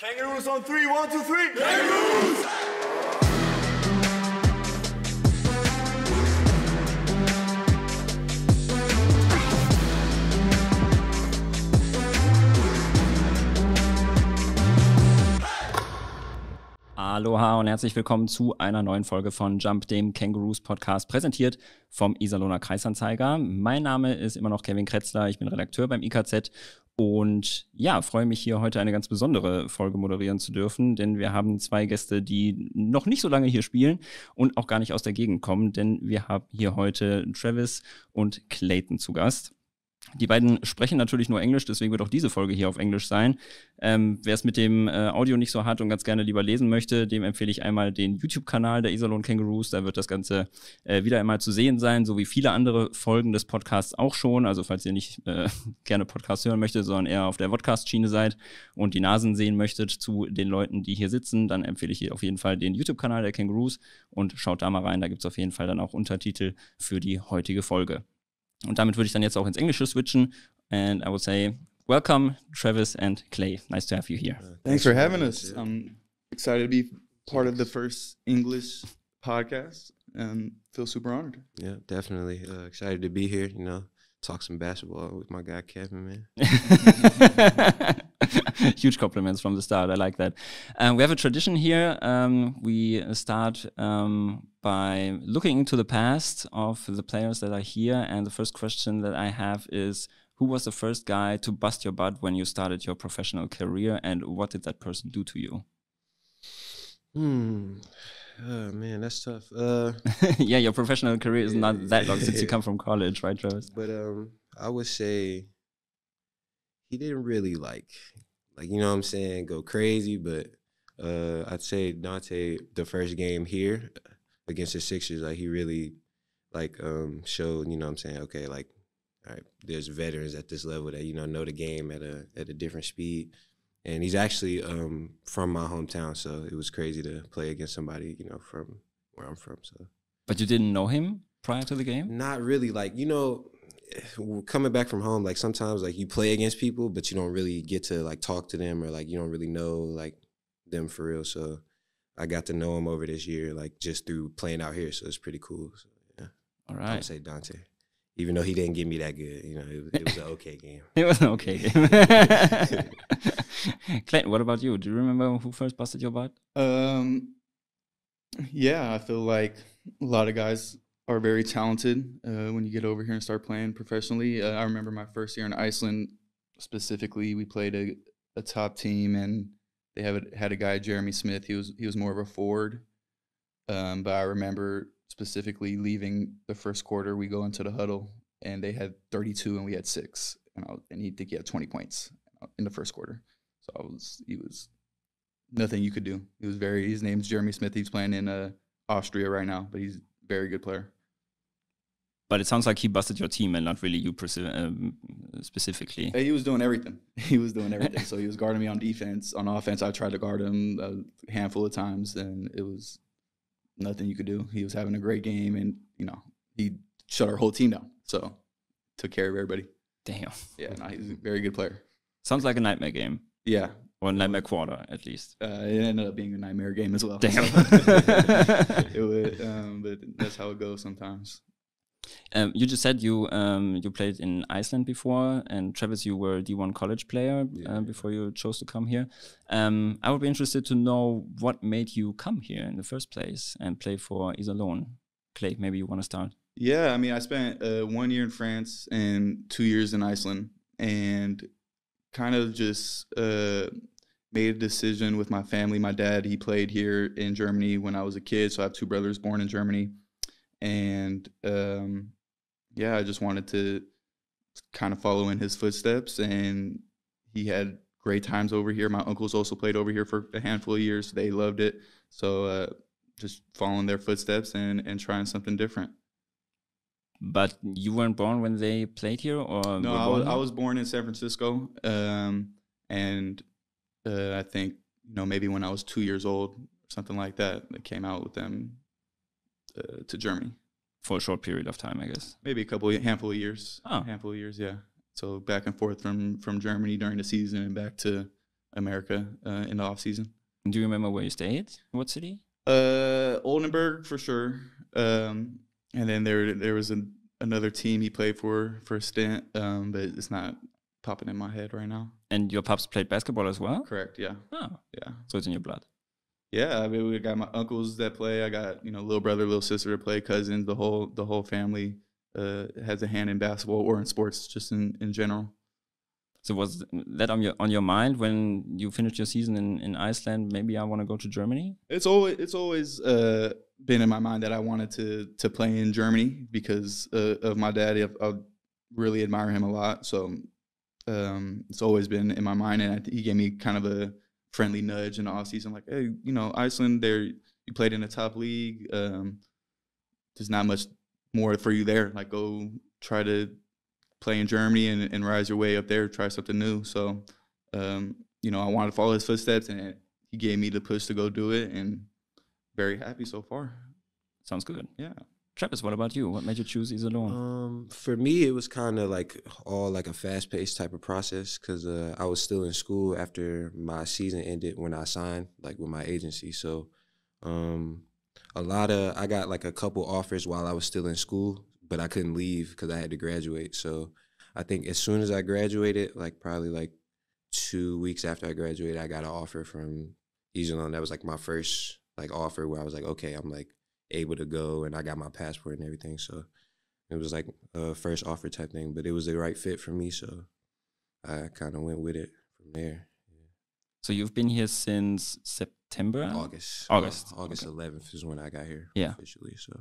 Kangaroos on three, 1, 2, 3. Kangaroos! Aloha und herzlich willkommen zu einer neuen Folge von Jump, dem Kangaroos Podcast, präsentiert vom Iserlohner Kreisanzeiger. Mein Name ist immer noch Kevin Kretzler, ich bin Redakteur beim IKZ und ja, freue mich hier heute eine ganz besondere Folge moderieren zu dürfen, denn wir haben zwei Gäste, die noch nicht so lange hier spielen und auch gar nicht aus der Gegend kommen, denn wir haben hier heute Travis und Clayton zu Gast. Die beiden sprechen natürlich nur Englisch, deswegen wird auch diese Folge hier auf Englisch sein. Wer es mit dem Audio nicht so hat und ganz gerne lieber lesen möchte, dem empfehle ich einmal den YouTube-Kanal der Iserlohn Kangaroos. Da wird das Ganze wieder einmal zu sehen sein, so wie viele andere Folgen des Podcasts auch schon. Also falls ihr nicht gerne Podcasts hören möchtet, sondern eher auf der Podcast-Schiene seid und die Nasen sehen möchtet zu den Leuten, die hier sitzen, dann empfehle ich auf jeden Fall den YouTube-Kanal der Kangaroos und schaut da mal rein. Da gibt es auf jeden Fall dann auch Untertitel für die heutige Folge. Und damit würde ich dann jetzt auch ins Englische switchen. And I would say, welcome, Travis and Clay. Nice to have you here. Thanks for having us. I'm excited to be part of the first English podcast and feel super honored. Yeah, definitely. Excited to be here, you know, talk some basketball with my guy, Kevin, man. Huge compliments from the start. I like that. We have a tradition here. We start by looking into the past of the players that are here. And the first question that I have is, who was the first guy to bust your butt when you started your professional career, and what did that person do to you? Oh, man, that's tough. Yeah, your professional career is not that long since you come from college, right, Travis? But I would say he didn't really like, you know what I'm saying, go crazy. But I'd say Dante, the first game here against the Sixers, like he really showed, you know what I'm saying, okay, like, all right, there's veterans at this level that, you know the game at a different speed. And he's actually from my hometown, so it was crazy to play against somebody, you know, from where I'm from. So. But you didn't know him prior to the game? Not really. Like, you know, coming back from home, like sometimes like you play against people, but you don't really get to like talk to them, or like you don't really know like them for real. So I got to know him over this year, like just through playing out here. So it's pretty cool. So, yeah. All right. I would say Dante. Even though he didn't get me that good, you know, it was an okay game. It was an okay game. Clayton, what about you? Do you remember who first busted your butt? Yeah, I feel like a lot of guys are very talented when you get over here and start playing professionally. I remember my first year in Iceland, specifically, we played a top team, and they had a guy, Jeremy Smith. He was more of a forward, but I remember specifically leaving the first quarter, we go into the huddle, and they had 32 and we had 6, and he had 20 points in the first quarter. So he was nothing you could do. His name's Jeremy Smith. He's playing in Austria right now, but he's a very good player. But it sounds like he busted your team and not really you specifically. He was doing everything. So he was guarding me on defense. On offense, I tried to guard him a handful of times, and it was nothing you could do. He was having a great game, and you know he shut our whole team down. So took care of everybody. Damn. Yeah, no, he's a very good player. Sounds like a nightmare game. Yeah. Or a nightmare quarter, at least. It ended up being a nightmare game as well. Damn. But that's how it goes sometimes. You just said you played in Iceland before, and Travis, you were a D1 college player before you chose to come here. I would be interested to know what made you come here in the first place and play for Iserlohn. Clay, maybe you want to start. Yeah, I mean, I spent 1 year in France and 2 years in Iceland, and kind of just made a decision with my family. My dad, he played here in Germany when I was a kid, so I have 2 brothers born in Germany. And, I just wanted to kind of follow in his footsteps, and he had great times over here. My uncles also played over here for a handful of years. They loved it. So just following their footsteps and trying something different. But you weren't born when they played here? Or no, I was born in San Francisco, and I think, you know, maybe when I was 2 years old, something like that, I came out with them to Germany. For a short period of time, I guess. Maybe handful of years. Oh. Handful of years, yeah. So back and forth from Germany during the season and back to America in the off season. Do you remember where you stayed? What city? Oldenburg for sure. And then there was another team he played for a stint, but it's not popping in my head right now. And your pups played basketball as well? Correct. Yeah. Oh, Yeah. so it's in your blood. Yeah, I mean, we got my uncles that play. I got little brother, little sister that play, cousins. The whole family has a hand in basketball or in sports, just in general. So was that on your mind when you finished your season in Iceland? Maybe I want to go to Germany. It's always been in my mind that I wanted to play in Germany because of my daddy. I really admire him a lot, so it's always been in my mind. And he gave me kind of a friendly nudge in the off season, like, hey, Iceland, you played in a top league. There's not much more for you there. Like, go try to play in Germany and rise your way up there, try something new. So, I wanted to follow his footsteps, and he gave me the push to go do it, and very happy so far. Sounds good. Yeah. Travis, what about you? What made you choose Iserlohn? For me, it was kind of all a fast-paced type of process because I was still in school after my season ended when I signed with my agency. So I got a couple offers while I was still in school, but I couldn't leave because I had to graduate. So I think as soon as I graduated, probably 2 weeks after I graduated, I got an offer from Iserlohn. That was my first offer where I was okay, I'm able to go, and I got my passport and everything. So it was a first offer type thing, but it was the right fit for me. So I kind of went with it from there. Yeah. So you've been here since September? August Okay. 11th is when I got here officially. So.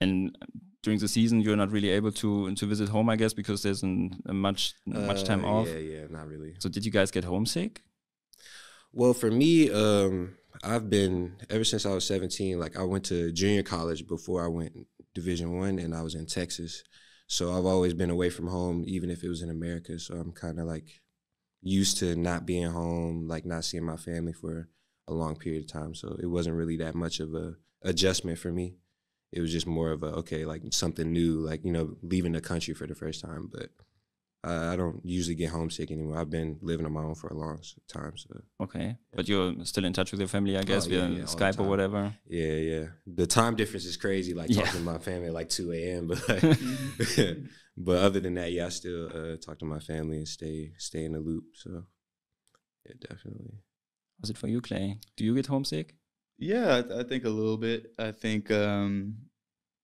And during the season, you're not really able to visit home, I guess, because there's much time off. Yeah, not really. So did you guys get homesick? Well, for me, I've been, ever since I was 17, I went to junior college before I went Division I, and I was in Texas. So I've always been away from home, even if it was in America. So I'm kind of used to not being home, not seeing my family for a long period of time. So it wasn't really that much of a adjustment for me. It was just more of something new, leaving the country for the first time. But I don't usually get homesick anymore. I've been living on my own for a long time. So. Okay. But you're still in touch with your family, I guess, via Skype or whatever? Yeah. The time difference is crazy, talking to my family at 2 a.m. But but other than that, I still talk to my family and stay in the loop. So, yeah, definitely. Was it for you, Clay? Do you get homesick? Yeah, I think a little bit. I think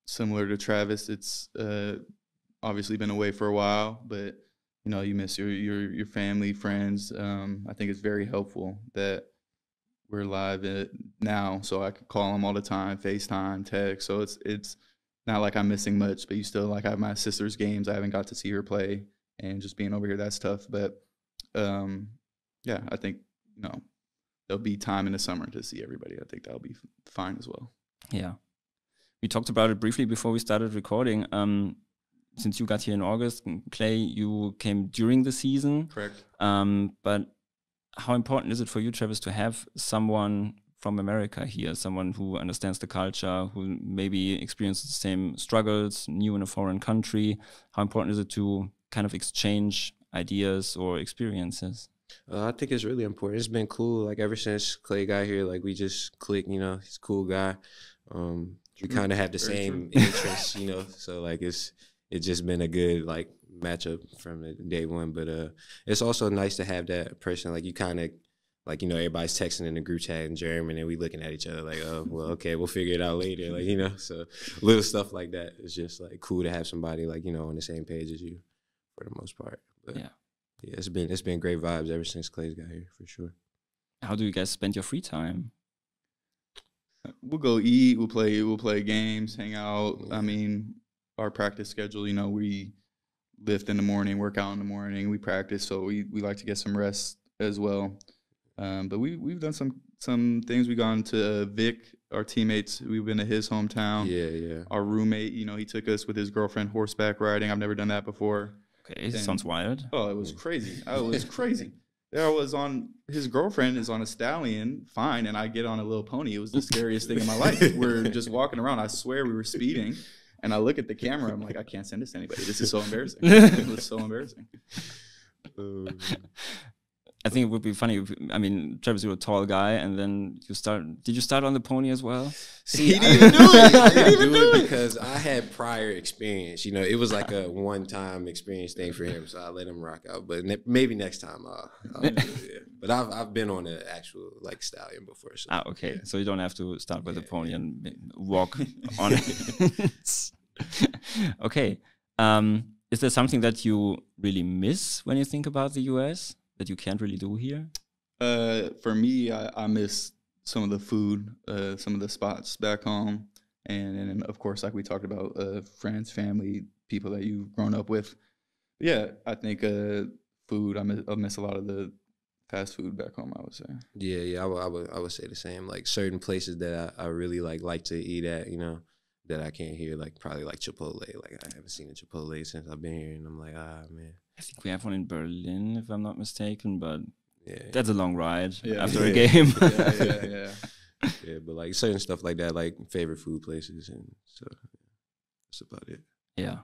similar to Travis, it's obviously been away for a while, but you miss your family, friends. I think it's very helpful that we're live now, so I could call them all the time, FaceTime, text. So it's not like I'm missing much, but you still I have my sister's games. I haven't got to see her play, and just being over here, that's tough. But yeah, I think there'll be time in the summer to see everybody. I think that'll be fine as well. Yeah. We talked about it briefly before we started recording. Since you got here in August, Clay, you came during the season. Correct. But how important is it for you, Travis, to have someone from America here, someone who understands the culture, who maybe experiences the same struggles, new in a foreign country? How important is it to kind of exchange ideas or experiences? I think it's really important. It's been cool. Ever since Clay got here, we just clicked. He's a cool guy. We kind of have the same interests, So it's just been a good matchup from the day one. But it's also nice to have that person. You kind of everybody's texting in the group chat in German, and we looking at each other oh, well, okay, we'll figure it out later. So little stuff like that. It's just cool to have somebody on the same page as you for the most part. But, yeah, it's been great vibes ever since Clay's got here for sure. How do you guys spend your free time? We'll go eat. We'll play games, hang out. Yeah. I mean, our practice schedule. We lift in the morning, work out in the morning. We practice, so we like to get some rest as well. But we've done some things. We gone to Vic, our teammates. We've been to his hometown. Yeah. Our roommate, he took us with his girlfriend horseback riding. I've never done that before. Okay, sounds wild. Oh, it was crazy. It was crazy. There I was his girlfriend is on a stallion, fine, and I get on a little pony. It was the scariest thing in my life. We're just walking around. I swear we were speeding, and I look at the camera. I'm like, I can't send this to anybody. This is so embarrassing. It was so embarrassing. I think it would be funny. I mean, Travis, you're a tall guy, and then you start. Did you start on the pony as well? See, I didn't do it. I didn't do it because I had prior experience. You know, it was like a one-time experience thing for him, so I let him rock out. But maybe next time I'll do it. Yeah. But I've been on an actual like stallion before. So. Okay. So you don't have to start with the pony and walk on it. Okay. Is there something that you really miss when you think about the US that you can't really do here? For me, I miss some of the food, some of the spots back home, and of course, like we talked about, friends, family, people that you've grown up with. Yeah, I think food. I miss a lot of the fast food back home, I would say. Yeah, I would say the same. Like certain places that I really like to eat at, you know, that I can't hear, like probably like Chipotle. Like I haven't seen a Chipotle since I've been here, and I'm like, man. I think we have one in Berlin, if I'm not mistaken, but yeah, that's a long ride after yeah. a game. Yeah. Yeah, but like certain stuff like that, like favorite food places, and so that's about it. Yeah.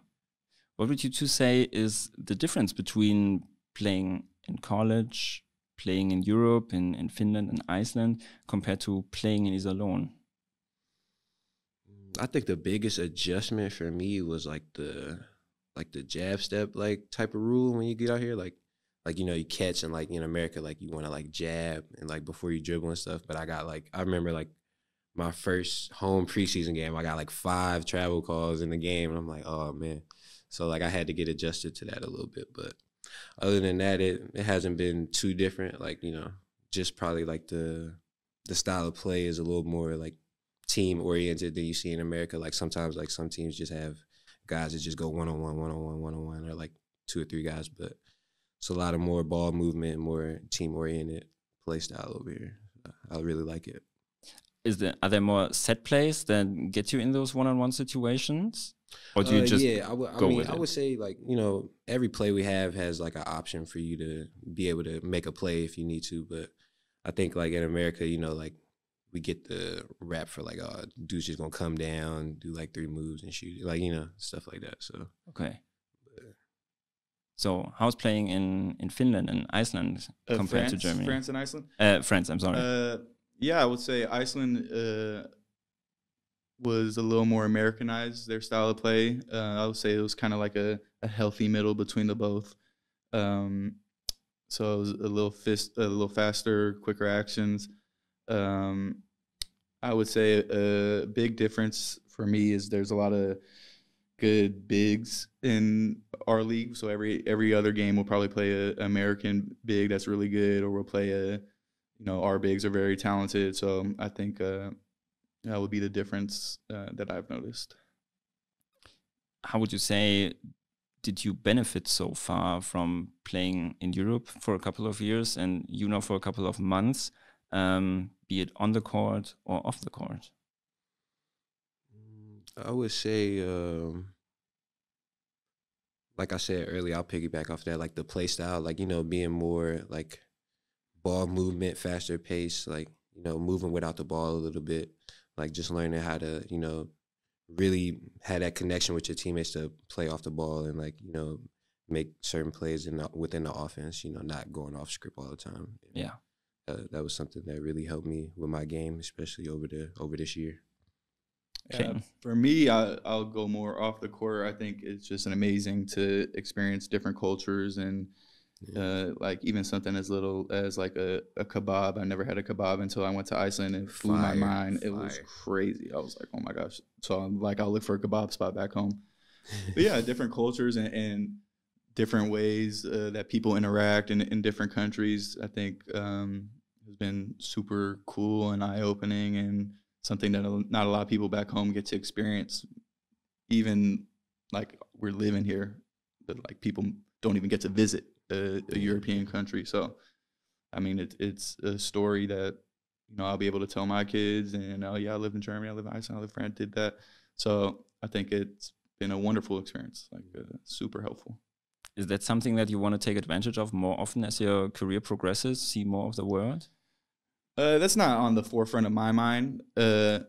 What would you two say is the difference between playing in college, playing in Europe, in Finland and Iceland, compared to playing in Iserlohn? I think the biggest adjustment for me was like the jab step like type of rule when you get out here, like you know, you catch, and like in America, like you want to like jab and like before you dribble and stuff. But I remember like my first home preseason game, I got like 5 travel calls in the game, and I'm like, oh man. So like I had to get adjusted to that a little bit, but other than that, it hasn't been too different. Like, you know, just probably like the style of play is a little more like team oriented than you see in America. Like sometimes like some teams just have guys that just go one-on-one, or like 2 or 3 guys, but it's a lot of more ball movement, more team oriented play style over here. I really like it. Are there more set plays that get you in those one-on-one situations, or do you just I would say like, you know, every play we have has like an option for you to be able to make a play if you need to, but I think like in America, you know, like we get the rap for like, oh, dude's just gonna come down, do like 3 moves and shoot it, like, you know, stuff like that. So okay. So how's playing in Finland and Iceland compared to Germany? France and Iceland? France, I'm sorry. Yeah, I would say Iceland was a little more Americanized, their style of play. I would say it was kind of like a healthy middle between the both. So it was a little faster, quicker actions. I would say a big difference for me is there's a lot of good bigs in our league. So every other game we'll probably play an American big that's really good, or we'll play our bigs are very talented. So I think that would be the difference that I've noticed. How would you say, did you benefit so far from playing in Europe for a couple of years and for a couple of months, be it on the court or off the court? I would say, like I said earlier, I'll piggyback off that, like the play style, like, being more like ball movement, faster pace, like, moving without the ball a little bit, like just learning how to, really have that connection with your teammates to play off the ball and like, make certain plays within the offense, not going off script all the time. Yeah. That was something that really helped me with my game, especially over this year. Yeah, for me, I'll go more off the court. I think it's just amazing to experience different cultures and like even something as little as like a kebab. I never had a kebab until I went to Iceland and blew my mind. It was crazy. I was like, oh my gosh. So I'm like, I'll look for a kebab spot back home. But yeah, different cultures and different ways that people interact in different countries, I think has been super cool and eye-opening, and something that not a lot of people back home get to experience. Even like we're living here, but like people don't even get to visit a European country. So, I mean, it's a story that, I'll be able to tell my kids, and I lived in Germany, I lived in Iceland, I lived in France, did that. So I think it's been a wonderful experience, like super helpful. Is that something that you want to take advantage of more often as your career progresses, see more of the world? That's not on the forefront of my mind. I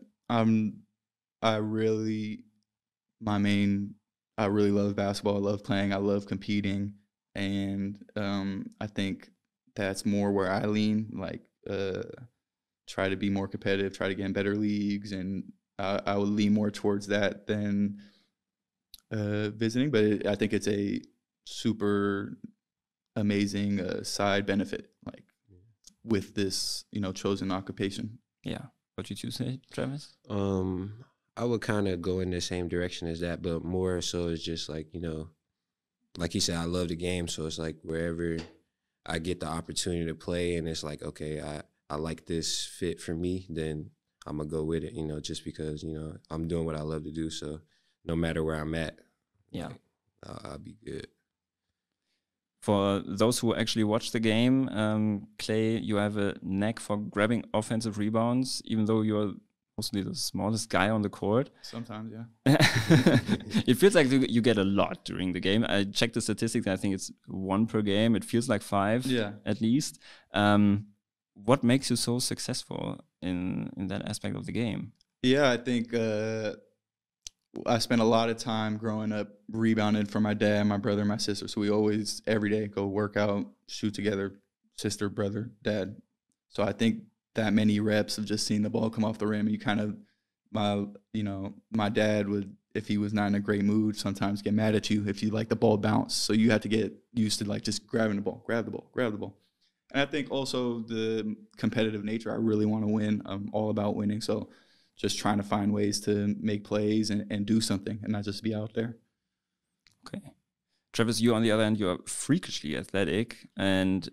really love basketball. I love playing. I love competing. And I think that's more where I lean, like try to be more competitive, try to get in better leagues, and I would lean more towards that than visiting. But I think it's a super amazing side benefit, like with this, chosen occupation. Yeah. What did you say, Travis? I would kind of go in the same direction as that, but more so it's just like, like you said, I love the game. So it's like wherever I get the opportunity to play and it's like, okay, I like this fit for me, then I'm going to go with it, just because, I'm doing what I love to do. So no matter where I'm at, yeah, like, I'll be good. For those who actually watch the game, Clay, you have a knack for grabbing offensive rebounds, even though you're mostly the smallest guy on the court. Sometimes, yeah. It feels like you get a lot during the game. I checked the statistics. I think it's 1 per game. It feels like 5, at least. What makes you so successful in that aspect of the game? Yeah, I think I spent a lot of time growing up rebounding for my dad, my brother, my sister. So we always, every day, go work out, shoot together, sister, brother, dad. So I think that many reps of just seeing the ball come off the rim, you kind of, my dad would, if he was not in a great mood, sometimes get mad at you if you like the ball bounce. So you have to get used to like just grabbing the ball, grab the ball, grab the ball. And I think also the competitive nature, I really want to win. I'm all about winning. So just trying to find ways to make plays and do something and not just be out there. Okay. Travis, you on the other hand, you're freakishly athletic. And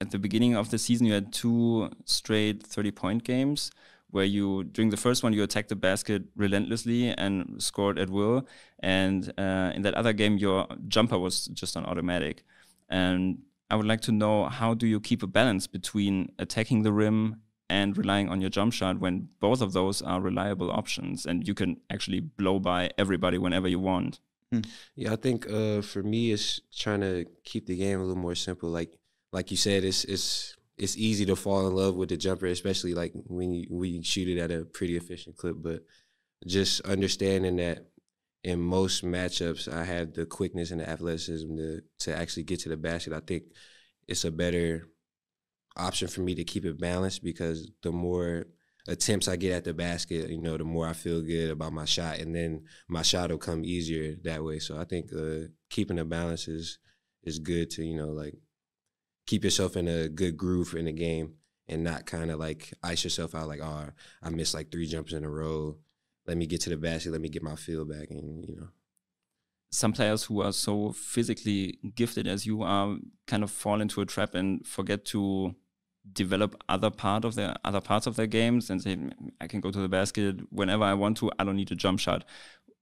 at the beginning of the season, you had 2 straight 30-point games where you, during the first one, you attacked the basket relentlessly and scored at will. And in that other game, your jumper was just on automatic. And I would like to know, how do you keep a balance between attacking the rim and relying on your jump shot when both of those are reliable options and you can actually blow by everybody whenever you want? Yeah, I think for me, it's trying to keep the game a little more simple. Like you said, it's easy to fall in love with the jumper, especially like when you shoot it at a pretty efficient clip. But just understanding that in most matchups, I have the quickness and the athleticism to actually get to the basket. I think it's a better option for me to keep it balanced, because the more attempts I get at the basket, the more I feel good about my shot, and then my shot will come easier that way. So I think keeping a balance is good to, like, keep yourself in a good groove in the game and not kind of like ice yourself out like, oh, I missed like 3 jumps in a row. Let me get to the basket. Let me get my feel back. And, Some players who are so physically gifted as you are kind of fall into a trap and forget to develop other parts of their games and say, I can go to the basket whenever I want to. I don't need a jump shot.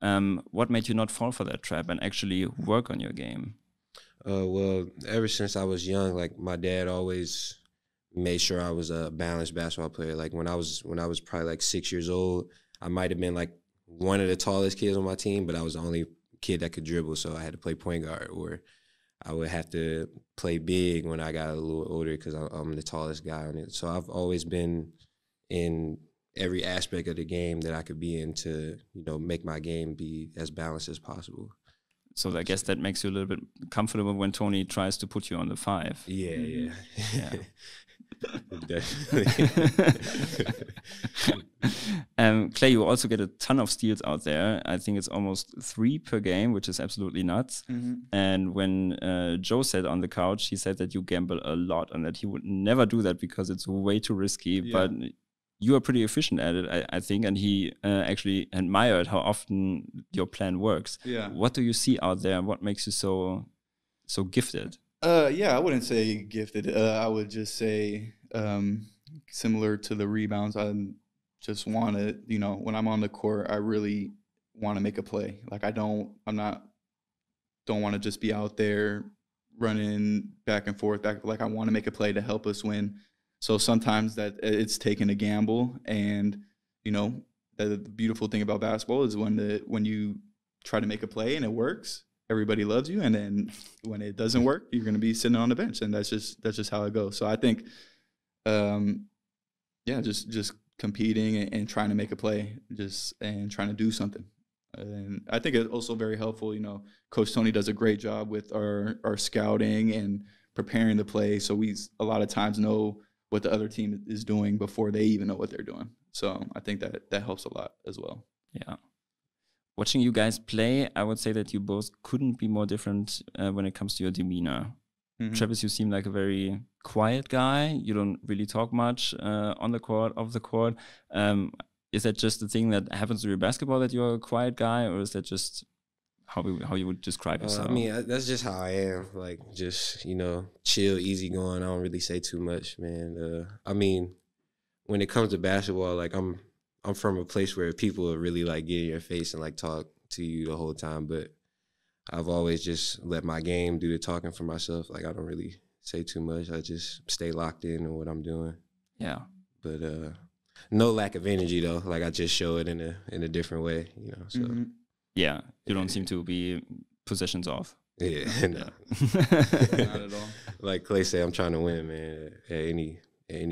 What made you not fall for that trap and actually work on your game? Well, ever since I was young, like, my dad always made sure I was a balanced basketball player. Like when I was probably like 6 years old, I might have been like one of the tallest kids on my team, but I was the only kid that could dribble, so I had to play point guard, or I would have to play big when I got a little older because I'm the tallest guy on it. So I've always been in every aspect of the game that I could be in to, make my game be as balanced as possible. So I guess that makes you a little bit comfortable when Tony tries to put you on the 5. Yeah. Definitely. Clay, you also get a ton of steals out there. I think it's almost 3 per game, which is absolutely nuts. Mm-hmm. And when Joe said on the couch, he said that you gamble a lot and that he would never do that because it's way too risky. Yeah. But you are pretty efficient at it, I think, and he actually admired how often your plan works. Yeah. What do you see out there? What makes you so gifted? I wouldn't say gifted. I would just say similar to the rebounds. I just want to, when I'm on the court, I really want to make a play. Like don't want to just be out there running back and forth. Like I want to make a play to help us win. So sometimes that it's taking a gamble, and the beautiful thing about basketball is when you try to make a play and it works, everybody loves you, and then when it doesn't work, you're going to be sitting on the bench, and that's just how it goes. So I think, just competing and trying to make a play, and trying to do something. And I think it's also very helpful. Coach Tony does a great job with our scouting and preparing the play. So we a lot of times know what the other team is doing before they even know what they're doing. So I think that helps a lot as well. Yeah. Watching you guys play, I would say that you both couldn't be more different when it comes to your demeanor. Travis, you seem like a very quiet guy. You don't really talk much on the court, off the court. Is that just the thing that happens to your basketball, that you're a quiet guy, or is that just how you would describe yourself? I mean, that's just how I am. Like, just, you know, chill, easy going. I don't really say too much, man. I mean, when it comes to basketball, like I'm from a place where people will really like get in your face and like talk to you the whole time, but I've always just let my game do the talking for myself. Like, I don't really say too much. I just stay locked in on what I'm doing. Yeah. But no lack of energy though. Like, I just show it in a different way, you know. So yeah, you don't seem to be possessions off. Yeah, no. Not at all. Like Clay said, I'm trying to win, man, at any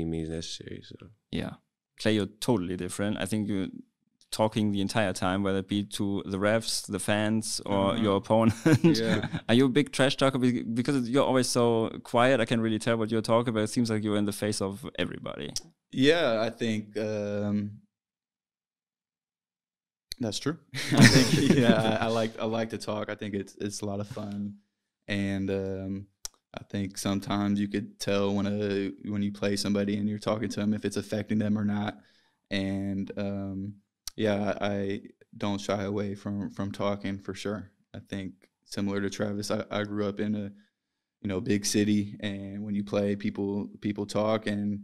means necessary. So yeah, Clay, you're totally different. I think you're talking the entire time, whether it be to the refs, the fans, or your opponent. Yeah. Are you a big trash talker? Because you're always so quiet, I can't really tell what you're talking about. It seems like you're in the face of everybody. Yeah, I think that's true. I think, yeah, I like to talk. I think it's a lot of fun, and I think sometimes you could tell when you play somebody and you're talking to them if it's affecting them or not. And yeah, I don't shy away from talking for sure. I think similar to Travis, I grew up in a big city, and when you play, people talk, and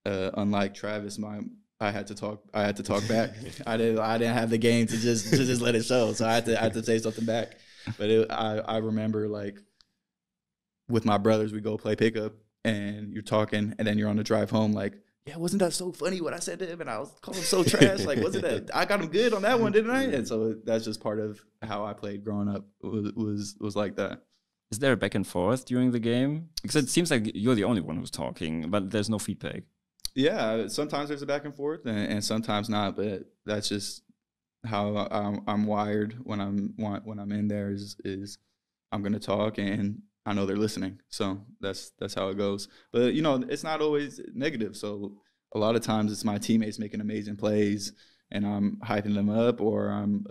unlike Travis, I had to talk back. I didn't have the game to just let it show, so I had to say something back. But I remember, like, with my brothers, we go play pickup, and you're talking, and then you're on the drive home, like, yeah, wasn't that so funny what I said to him? And I was calling him so trash. Like, wasn't that, I got him good on that one, didn't I? And so that's just part of how I played growing up, was like that. Is there a back and forth during the game? Because it seems like you're the only one who's talking, but there's no feedback. Yeah, sometimes there's a back and forth, and sometimes not. But that's just how I'm wired when I'm in there. Is I'm gonna talk, and I know they're listening. So that's how it goes. But it's not always negative. So a lot of times it's my teammates making amazing plays, and I'm hyping them up, or I'm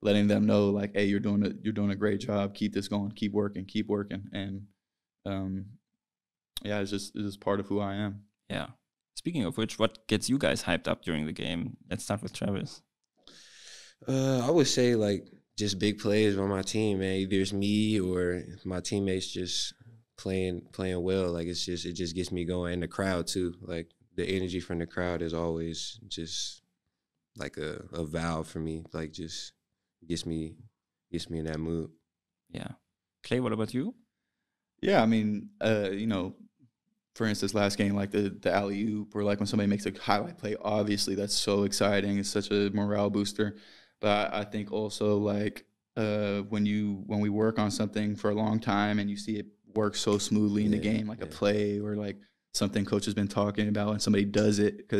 letting them know, like, hey, you're doing a great job. Keep this going. Keep working. And yeah, it's just part of who I am. Yeah. Speaking of which, what gets you guys hyped up during the game? Let's start with Travis. I would say, like, just big plays on my team, man. Either it's me or my teammates just playing well. Like, it just gets me going. And the crowd too. Like, the energy from the crowd is always just like a valve for me. Like, just gets me in that mood. Yeah. Clay, what about you? Yeah, I mean, for instance, last game, like the alley-oop, or like when somebody makes a highlight play, obviously that's so exciting. It's such a morale booster. But I think also, like, when we work on something for a long time and you see it work so smoothly in the game, like a play or like something coach has been talking about, and somebody does it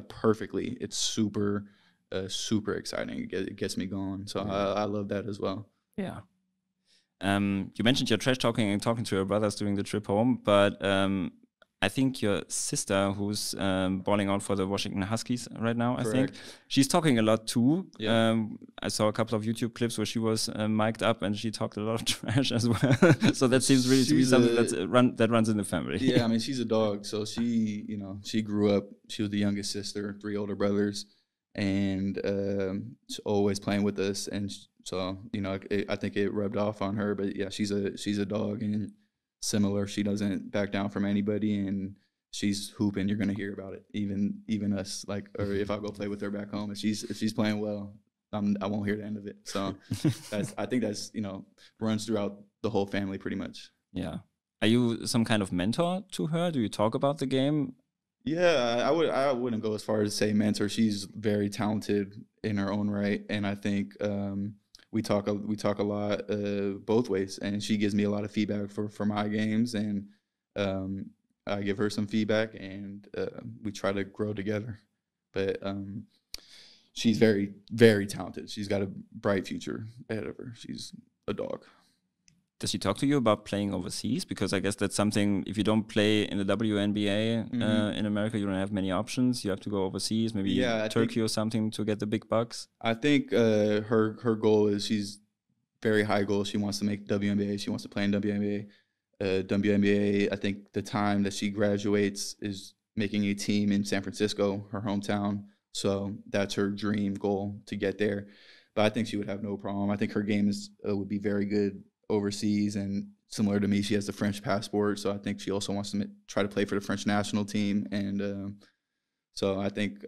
perfectly, it's super exciting. It gets me going. So I love that as well. Yeah. You mentioned your trash talking and talking to your brothers during the trip home, but I think your sister, who's balling out for the Washington Huskies right now, Correct. I think, she's talking a lot too. Yeah. I saw a couple of YouTube clips where she was mic'd up and she talked a lot of trash as well. So that seems really to be something that runs in the family. Yeah, I mean, she's a dog. So she grew up, she was the youngest sister, 3 older brothers, and she's always playing with us. And so, I think it rubbed off on her. But yeah, she's a dog, and similar. She doesn't back down from anybody, and she's hooping. You're gonna hear about it. Even us, like, or if I go play with her back home, if she's playing well, I won't hear the end of it. So I think that's runs throughout the whole family pretty much. Yeah. Are you some kind of mentor to her? Do you talk about the game? Yeah, I wouldn't go as far as to say mentor. She's very talented in her own right, and I think we talk a lot both ways, and she gives me a lot of feedback for my games, and I give her some feedback, and we try to grow together. But she's very, very talented. She's got a bright future ahead of her. She's a dog. Does she talk to you about playing overseas? Because I guess that's something, if you don't play in the WNBA in America, you don't have many options. You have to go overseas, maybe Turkey or something to get the big bucks. I think her goal is, she's very high goal. She wants to make WNBA. She wants to play in WNBA. WNBA, I think the time that she graduates is making a team in San Francisco, her hometown. So that's her dream goal, to get there. But I think she would have no problem. I think her game would be very good overseas, and similar to me, she has the French passport, so I think she also wants to try to play for the French national team. And so I think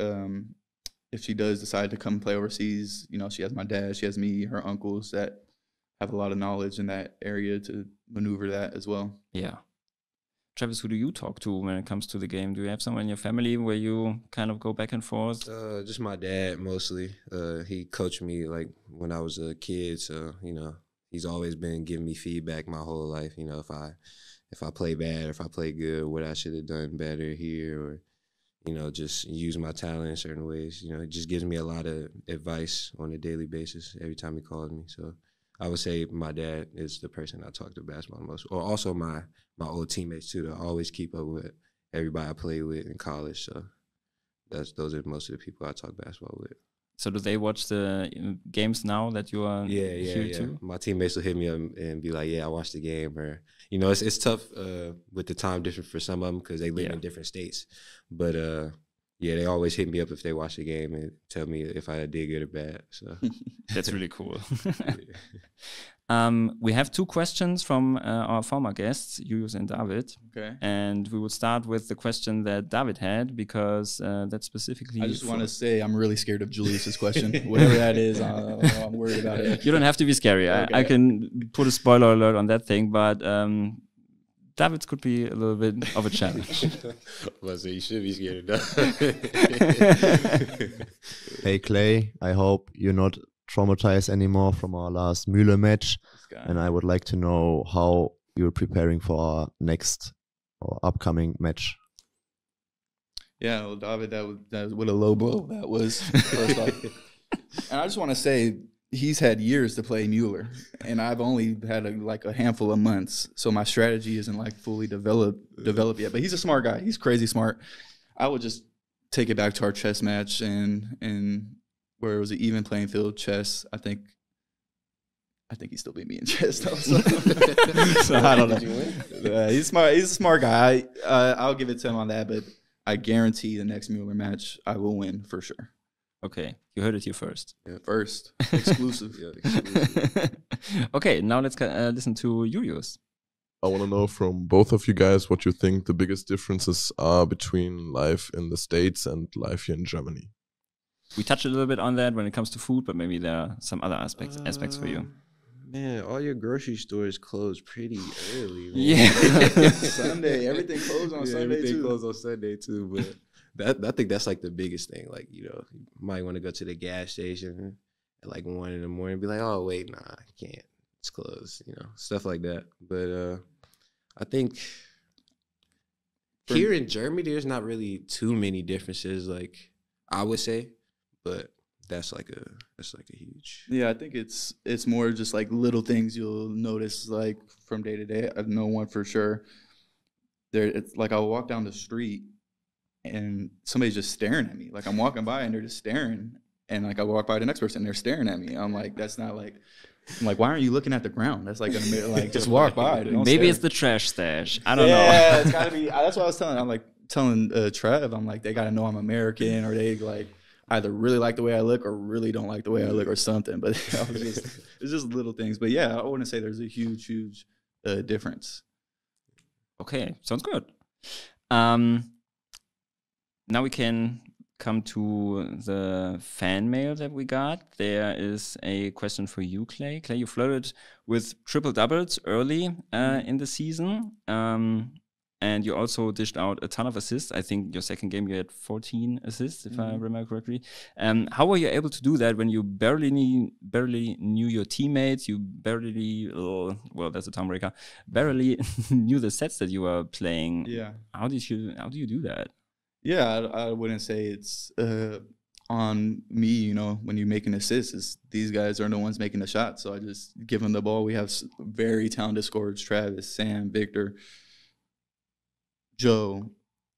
if she does decide to come play overseas, you know, she has my dad, she has me, her uncles that have a lot of knowledge in that area to maneuver that as well. Yeah. Travis, who do you talk to when it comes to the game? Do you have someone in your family where you kind of go back and forth? Just my dad mostly. He coached me like when I was a kid, so you know, he's always been giving me feedback my whole life. You know, if I play bad, or if I play good, what I should have done better here, or you know, just use my talent in certain ways. You know, it just gives me a lot of advice on a daily basis every time he calls me. So I would say my dad is the person I talk to basketball the most, or also my old teammates too. I always keep up with everybody I play with in college. So those are most of the people I talk basketball with. So do they watch the games now that you are here too? My teammates will hit me up and be like, "Yeah, I watched the game." Or you know, it's tough with the time difference for some of them because they live in different states. But yeah, they always hit me up if they watch the game and tell me if I did good or bad. So that's really cool. We have 2 questions from our former guests, Julius and David. Okay. And we will start with the question that David had, because that's specifically... I just want to say I'm really scared of Julius's question. Whatever that is, I'm worried about it. You don't have to be scary. Okay. I can put a spoiler alert on that thing, but David's could be a little bit of a challenge. Well, so you should be scared of that. Hey, Clay, I hope you're not traumatized anymore from our last Mühle match. And I would like to know how you're preparing for our next or upcoming match. Yeah, well, David, that was what a low blow that was, first off. And I just want to say, he's had years to play Mueller, and I've only had a handful of months. So my strategy isn't like fully developed yet. But he's a smart guy. He's crazy smart. I would just take it back to our chess match and where it was an even playing field chess. I think he still beat me in chess though. So I don't know. He's smart. He's a smart guy. I'll give it to him on that. But I guarantee the next Mueller match I will win for sure. Okay, you heard it here first. Yeah, first. Exclusive. Exclusive. Okay, now let's listen to Julius. I want to know from both of you guys what you think the biggest differences are between life in the States and life here in Germany. We touched a little bit on that when it comes to food, but maybe there are some other aspects for you. Man, all your grocery stores close pretty early. Man. Yeah. Sunday, everything closed on Sunday everything too. Closed on Sunday too, but I think that's like the biggest thing. Like, you know, you might want to go to the gas station at like 1 in the morning and be like, oh wait, nah, I can't. It's closed, you know, stuff like that. But I think here in Germany there's not really too many differences, like I would say, but that's like a huge. Yeah, I think it's more just like little things you'll notice like from day to day. I know one for sure. It's like I'll walk down the street and somebody's just staring at me. Like I'm walking by and they're just staring, and like I walk by the next person and they're staring at me. I'm like, that's not like. I'm like, why aren't you looking at the ground? That's like like just walk by. Maybe it's the trash stash. I don't know. Yeah, it's gotta be. That's what I was telling. I'm like telling Trev. I'm like, they gotta know I'm American, or they like either really like the way I look or really don't like the way I look or something. But it's just little things. But yeah, I wouldn't say there's a huge difference. Okay, sounds good. Now we can come to the fan mail that we got. There is a question for you, Clay. Clay, you flirted with triple doubles early in the season. And you also dished out a ton of assists. I think your second game you had 14 assists, if I remember correctly. How were you able to do that when you barely knew your teammates? You barely, well, that's a tongue breaker. Barely knew the sets that you were playing. Yeah. How do you do that? Yeah, I wouldn't say it's on me, you know, when you make an assist, is these guys are the ones making the shot. So I just give them the ball. We have very talented scorers: Travis, Sam, Victor, Joe.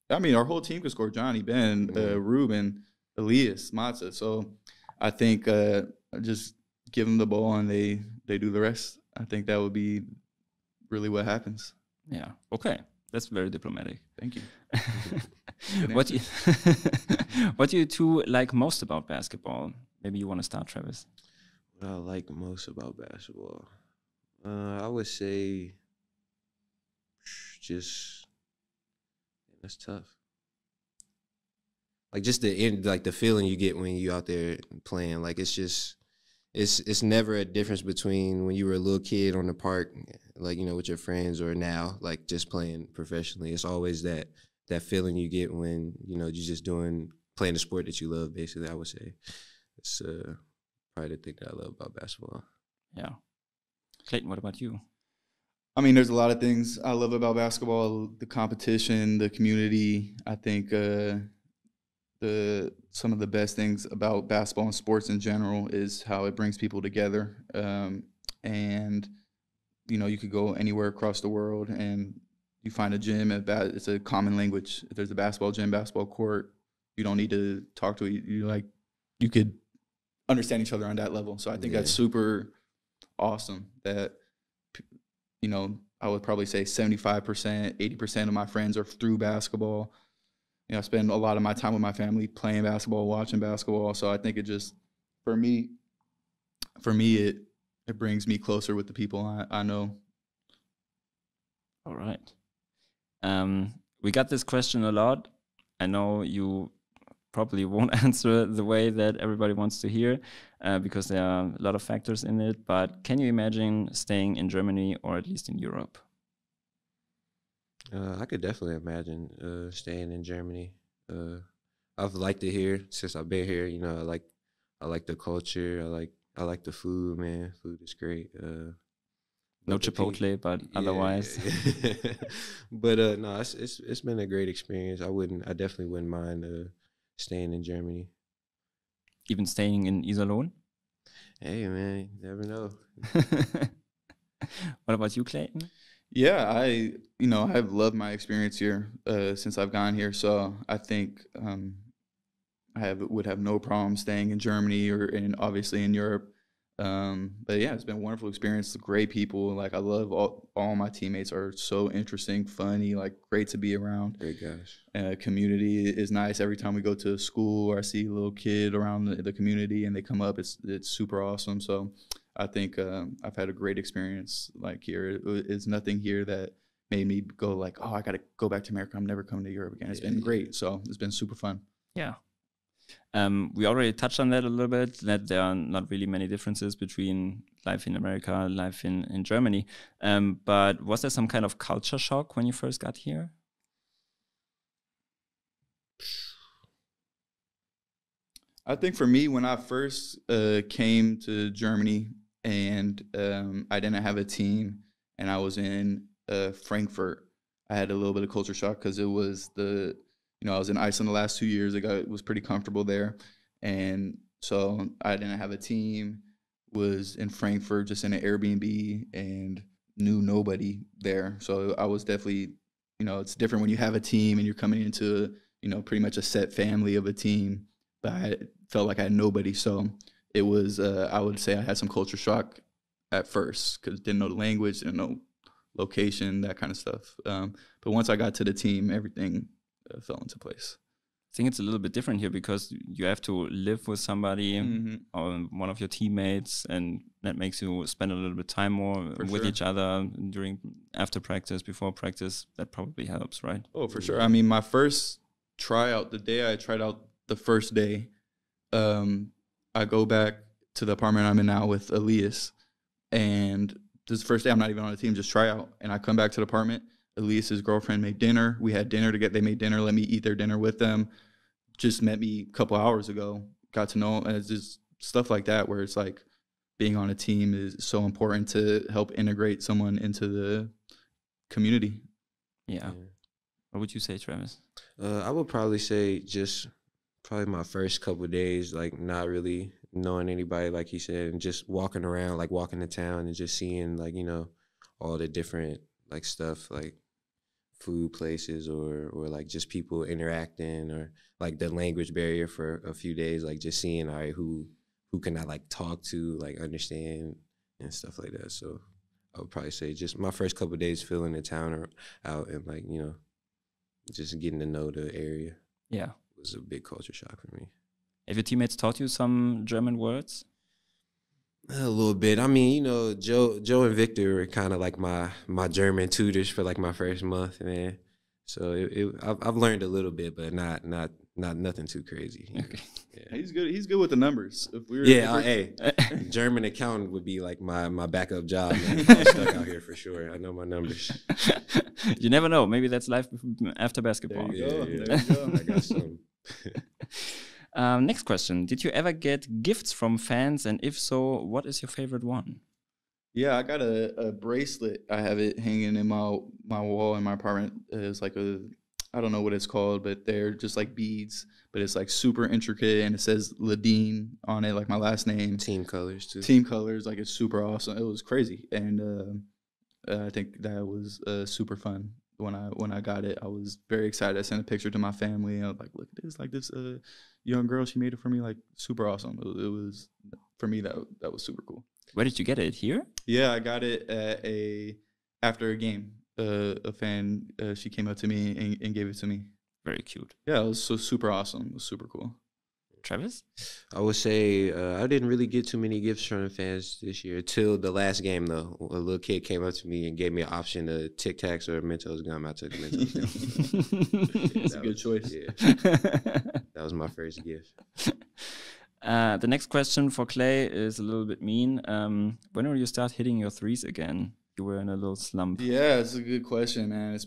I mean, our whole team could score. Johnny, Ben, Ruben, Elias, Matza. So I think I just give them the ball and they do the rest. I think that would be really what happens. Yeah. Okay. That's very diplomatic. Thank you. What do you two like most about basketball? Maybe you want to start, Travis. What I like most about basketball, I would say, just that's tough. Like just the feeling you get when you out there playing. Like it's just, it's never a difference between when you were a little kid on the park, like, you know, with your friends, or now, like just playing professionally. It's always that feeling you get when, you know, you're just playing the sport that you love, basically, I would say. It's probably the thing that I love about basketball. Yeah. Clayton, what about you? I mean, there's a lot of things I love about basketball: the competition, the community. I think some of the best things about basketball and sports in general is how it brings people together. And, you know, you could go anywhere across the world and you find a gym. It's a common language. If there's a basketball gym, basketball court, you don't need to talk to you could understand each other on that level. So I think that's super awesome that, you know, I would probably say 75%, 80% of my friends are through basketball. You know, I spend a lot of my time with my family playing basketball, watching basketball. So I think it just, for me, it brings me closer with the people I know. All right. We got this question a lot. I know you probably won't answer the way that everybody wants to hear because there are a lot of factors in it. But can you imagine staying in Germany or at least in Europe? I could definitely imagine staying in Germany. I've liked it here since I've been here. You know, I like the culture. I like the food, man. Food is great. No Chipotle, but otherwise. But no, it's been a great experience. I definitely wouldn't mind staying in Germany. Even staying in Iserlohn? Hey man, you never know. What about you, Clayton? Yeah, I've loved my experience here since I've gone here. So I think would have no problem staying in Germany or obviously in Europe. But yeah, it's been a wonderful experience. Great people. Like, I love all my teammates are so interesting, funny, like great to be around. Great guys. Community is nice. Every time we go to school or I see a little kid around the community and they come up, it's super awesome. So I think I've had a great experience. Like, here, it's nothing here that made me go like, oh, I got to go back to America. I'm never coming to Europe again. It's been great. So it's been super fun. Yeah. We already touched on that a little bit, that there are not really many differences between life in America, life in Germany. But was there some kind of culture shock when you first got here? I think for me, when I first came to Germany and I didn't have a team and I was in Frankfurt, I had a little bit of culture shock because it was I was in Iceland the last 2 years. It was pretty comfortable there. And so I didn't have a team, was in Frankfurt just in an Airbnb and knew nobody there. So I was definitely, it's different when you have a team and you're coming into, pretty much a set family of a team. But I felt like I had nobody. So it was, I would say I had some culture shock at first because didn't know the language, didn't know location, that kind of stuff. But once I got to the team, everything fell into place. I think it's a little bit different here because you have to live with somebody or one of your teammates, and that makes you spend a little bit time more with each other after practice, before practice. That probably helps, right? Oh, for sure. I mean, my first tryout, the day I tried out, the first day, I go back to the apartment I'm in now with Elias, and this is the first day I'm not even on the team, just try out. And I come back to the apartment. Elias's girlfriend made dinner. We had dinner together. They made dinner, let me eat their dinner with them. Just met me a couple hours ago. Got to know, and it's just stuff like that where it's like being on a team is so important to help integrate someone into the community. Yeah. What would you say, Travis? I would probably say just probably my first couple of days, like not really knowing anybody, like he said, and just walking around, like walking to town and just seeing, like, you know, all the different like stuff, like food places or like just people interacting, or like the language barrier for a few days, like just seeing, all right, who can I like talk to, like understand and stuff like that. So I would probably say just my first couple of days filling the town or out and, like, you know, just getting to know the area. Yeah. Was a big culture shock for me. Have your teammates taught you some German words? A little bit. I mean, you know, Joe and Victor were kind of like my German tutors for like my first month, man. So I've learned a little bit, but not nothing too crazy. Okay. Yeah. He's good with the numbers. Hey, German accountant would be like my backup job, man. I'm stuck out here for sure. I know my numbers. You never know. Maybe that's life after basketball. There you go. Yeah. There you go. I got some. Next question. Did you ever get gifts from fans? And if so, what is your favorite one? Yeah, I got a bracelet. I have it hanging in my wall in my apartment. It's like I don't know what it's called, but they're just like beads. But it's like super intricate, and it says Ladine on it, like my last name. Team colors too. Team colors, like it's super awesome. It was crazy, and I think that was super fun. When I got it, I was very excited. I sent a picture to my family. I was like, "Look at this! Like this young girl, she made it for me. Like super awesome. It was for me that was super cool." Where did you get it? Here? Yeah, I got it at after a game. A fan, she came up to me and gave it to me. Very cute. Yeah, it was so super awesome. It was super cool. Travis? I would say I didn't really get too many gifts from the fans this year till the last game, though. A little kid came up to me and gave me an option of Tic Tacs or Mentos gum. I took Mentos gum. That's a good choice. Yeah, that was my first gift. The next question for Clay is a little bit mean. When will you start hitting your threes again? You were in a little slump. Yeah, it's a good question, man. It's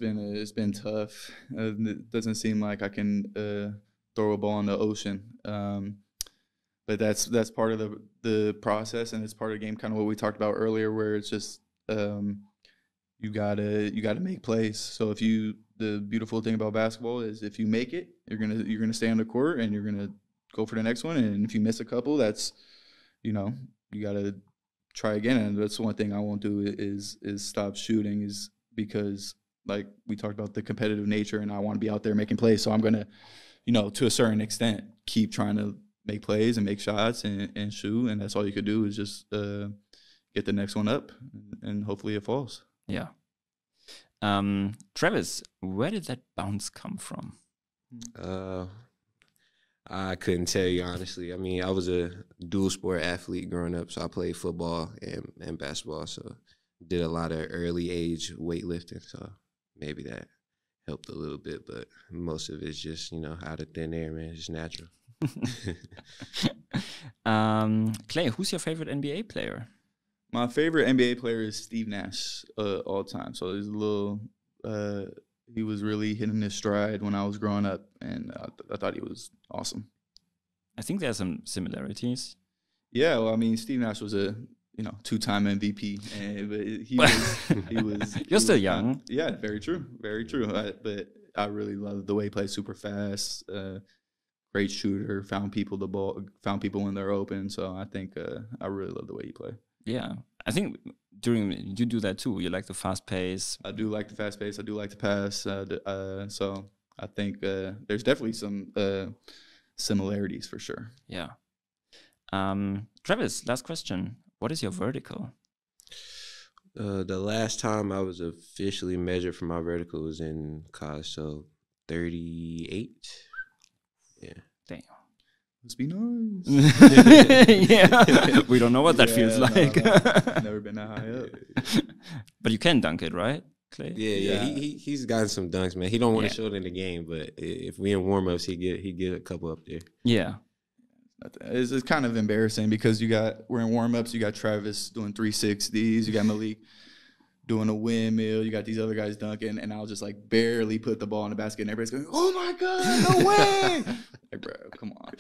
been tough. It doesn't seem like I can throw a ball in the ocean. But that's part of the process, and it's part of the game. Kind of what we talked about earlier, where it's just you gotta make plays. So the beautiful thing about basketball is if you make it, you're gonna stay on the court and you're gonna go for the next one. And if you miss a couple, that's, you gotta try again. And that's one thing I won't do is stop shooting, is because, like we talked about, the competitive nature, and I want to be out there making plays. So I'm gonna, to a certain extent, keep trying to make plays and make shots and shoot. And that's all you could do is just get the next one up, and hopefully it falls. Yeah. Travis, where did that bounce come from? I couldn't tell you, honestly. I mean, I was a dual sport athlete growing up, so I played football and basketball, so did a lot of early age weightlifting, so maybe that helped a little bit, but most of it's just, out of thin air, man. It's just natural. Clay, who's your favorite NBA player? My favorite NBA player is Steve Nash all time. So there's a little he was really hitting his stride when I was growing up, and I thought he was awesome. I think there's some similarities. Yeah, well, I mean, Steve Nash was a two-time MVP, but he was. You're still young. Yeah, very true, very true. But I really loved the way he played, super fast, great shooter, found people when they're open. So I think I really love the way he played. Yeah, I think you do that too. You like the fast pace. I do like the fast pace. I do like to pass. So I think there's definitely some similarities for sure. Yeah. Travis, last question. What is your vertical? The last time I was officially measured for my vertical was in college, so 38. Yeah. Damn. Must be nice. Yeah. We don't know what that feels like. Never been that high up. But you can dunk it, right, Clay? Yeah. He's gotten some dunks, man. He don't want to show it in the game, but if we in warm-ups, he get a couple up there. Yeah. It's kind of embarrassing because we're in warm-ups, you got Travis doing 360s, you got Malik doing a windmill, you got these other guys dunking, and I'll just like barely put the ball in the basket, and everybody's going, "Oh my God, no way!" Like, bro, come on.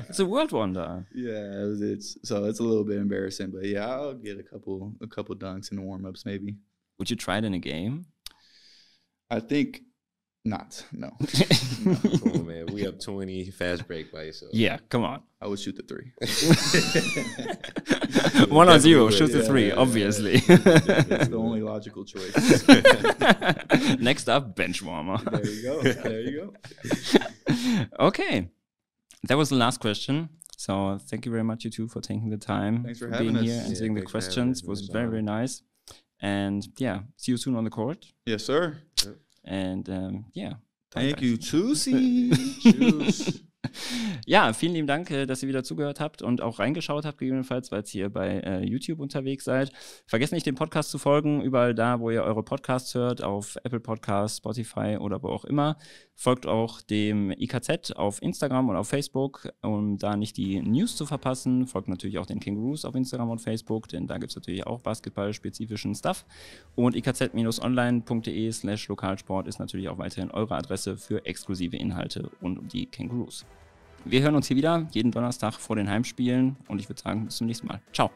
It's a world wonder. Yeah, it's a little bit embarrassing, but yeah, I'll get a couple dunks in the warm-ups maybe. Would you try it in a game? I think No. Come on, man. We up 20, fast break by yourself. Yeah, come on. I would shoot the 3. 1 or 0, shoot the 3, obviously. That's the only logical choice. Next up, bench warmer. There you go. There you go. Okay, that was the last question. So thank you very much, you two, for taking the time. Thanks for being having us. here, answering the thanks for having questions. us. It was It was very, fun. very nice. And yeah, see you soon on the court. Yes, sir. And yeah. Thank you, Tusi. Tschüss. Ja, vielen lieben Dank, dass ihr wieder zugehört habt und auch reingeschaut habt, gegebenenfalls, weil ihr bei YouTube unterwegs seid. Vergesst nicht, dem Podcast zu folgen, überall da, wo ihr eure Podcasts hört, auf Apple Podcasts, Spotify oder wo auch immer. Folgt auch dem IKZ auf Instagram und auf Facebook, um da nicht die News zu verpassen. Folgt natürlich auch den Kangaroos auf Instagram und Facebook, denn da gibt es natürlich auch basketballspezifischen Stuff. Und ikz-online.de/Lokalsport ist natürlich auch weiterhin eure Adresse für exklusive Inhalte rund um die Kangaroos. Wir hören uns hier wieder jeden Donnerstag vor den Heimspielen und ich würde sagen, bis zum nächsten Mal. Ciao.